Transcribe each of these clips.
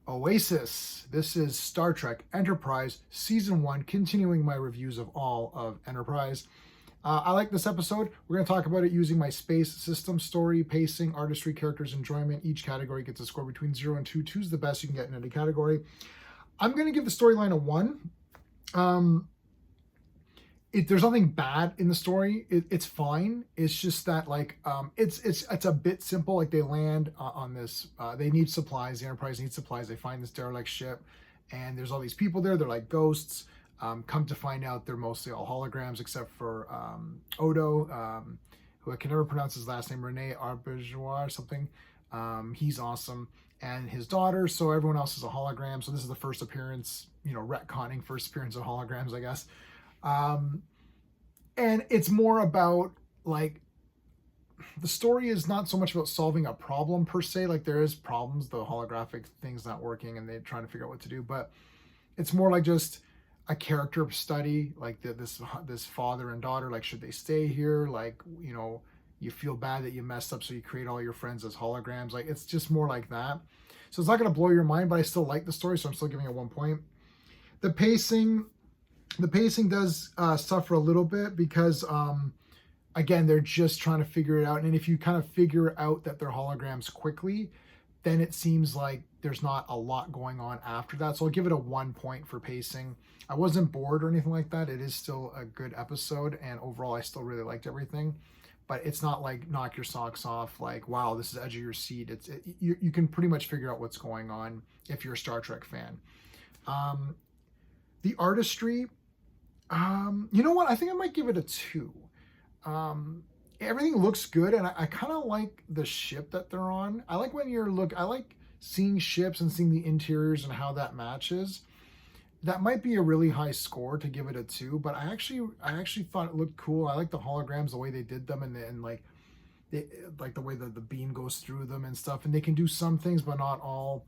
Oasis. This is Star Trek Enterprise Season 1, continuing my reviews of all of Enterprise. I like this episode. We're going to talk about it using my space system, story, pacing, artistry, characters, enjoyment. Each category gets a score between 0 and 2. 2 is the best you can get in any category. I'm going to give the storyline a 1. There's nothing bad in the story. It's fine. It's just that it's a bit simple. Like they land on this. They need supplies. The Enterprise needs supplies. They find this derelict ship, and there's all these people there. They're like ghosts. Come to find out, they're mostly all holograms except for Odo, who I can never pronounce his last name. Rene Auberjois or something. He's awesome, and his daughter. So everyone else is a hologram. So this is the first appearance. Retconning first appearance of holograms, I guess. And it's more about the story is not so much about solving a problem per se. Like there is problems, the holographic thing's not working and they're trying to figure out what to do, but it's more like just a character study, like this father and daughter, like should they stay here? You feel bad that you messed up, so you create all your friends as holograms. Like it's just more like that. So it's not going to blow your mind, but I still like the story, so I'm still giving it 1 point. The pacing does suffer a little bit because again, they're just trying to figure it out, and if you kind of figure out that they're holograms quickly, then it seems like there's not a lot going on after that. So I'll give it a 1 point for pacing. I wasn't bored or anything like that. It is still a good episode, and overall I still really liked everything, but it's not like knock your socks off, like wow, this is edge of your seat. You can pretty much figure out what's going on if you're a Star Trek fan. The artistry, you know what? I think I might give it a 2. Everything looks good, and I kind of like the ship that they're on. I like I like seeing ships and seeing the interiors and how that matches. That might be a really high score to give it a 2, but I actually thought it looked cool. I like the holograms, the way they did them, and the way the beam goes through them and stuff. And they can do some things, but not all.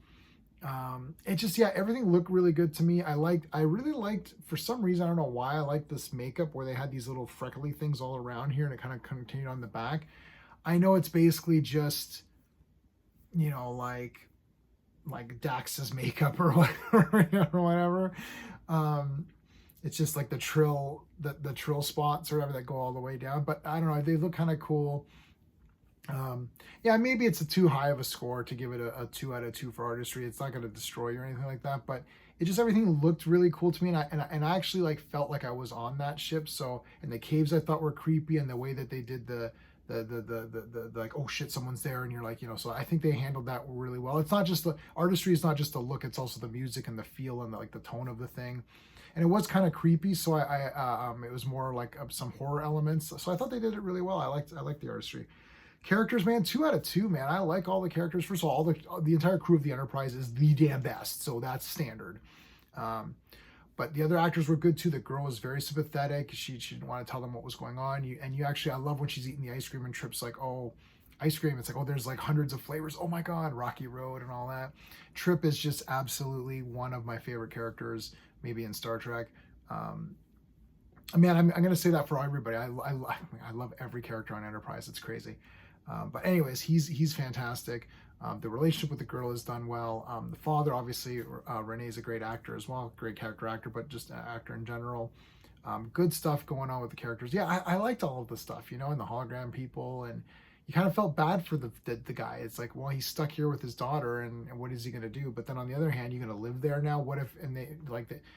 Everything looked really good to me. I really liked, for some reason, I don't know why, I like this makeup where they had these little freckly things all around here and it kind of continued on the back. I know it's basically just, like Dax's makeup or whatever. It's just like the trill spots or whatever that go all the way down. But I don't know, they look kind of cool. Maybe it's a too high of a score to give it a 2 out of 2 for artistry. It's not going to destroy you or anything like that, but everything looked really cool to me, and I actually felt like I was on that ship. So, and the caves I thought were creepy, and the way that they did the like, oh shit, someone's there, and you're like, so I think they handled that really well. It's not just the artistry, it's not just the look, it's also the music and the feel and the tone of the thing. And it was kind of creepy, so it was more like some horror elements. So I thought they did it really well. I liked the artistry. Characters, man, 2 out of 2, man. I like all the characters. First of all the entire crew of the Enterprise is the damn best, so that's standard. But the other actors were good too. The girl was very sympathetic. She didn't want to tell them what was going on. I love when she's eating the ice cream and Trip's like, oh, ice cream. It's like, oh, there's like hundreds of flavors. Oh my God, Rocky Road and all that. Trip is just absolutely one of my favorite characters, maybe in Star Trek. I'm going to say that for everybody. I love every character on Enterprise. It's crazy. But anyways, he's fantastic. The relationship with the girl is done well. The father, obviously, Rene is a great actor as well, great character actor, but just an actor in general. Good stuff going on with the characters. Yeah, I liked all of the stuff, and the hologram people, and you kind of felt bad for the guy. It's like, well, he's stuck here with his daughter, and what is he going to do? But then on the other hand, you're going to live there now. What if,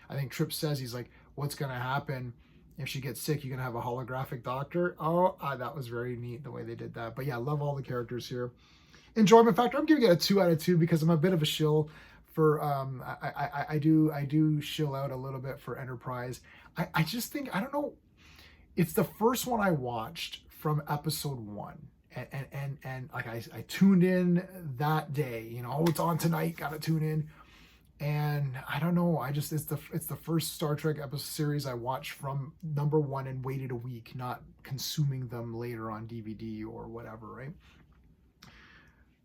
I think Trip says, he's like, what's going to happen if she gets sick? You're going to have a holographic doctor. That was very neat the way they did that. But yeah, I love all the characters here. Enjoyment factor, I'm giving it a 2 out of 2 because I'm a bit of a shill for, I do shill out a little bit for Enterprise. I just think, I don't know, it's the first one I watched from episode 1. And I tuned in that day, it's on tonight, gotta tune in. And I don't know, it's the first Star Trek episode series I watched from number 1 and waited a week, not consuming them later on DVD or whatever, right?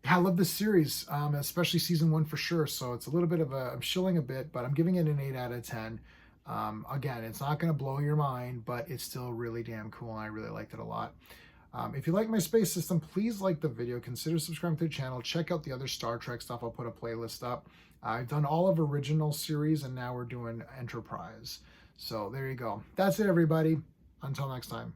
I love this series, especially season 1 for sure. So it's a little bit of I'm shilling a bit, but I'm giving it an 8 out of 10. Again, it's not going to blow your mind, but it's still really damn cool, and I really liked it a lot. If you like my space system, please like the video, consider subscribing to the channel, check out the other Star Trek stuff. I'll put a playlist up. I've done all of original series, and now we're doing Enterprise. So there you go. That's it, everybody. Until next time.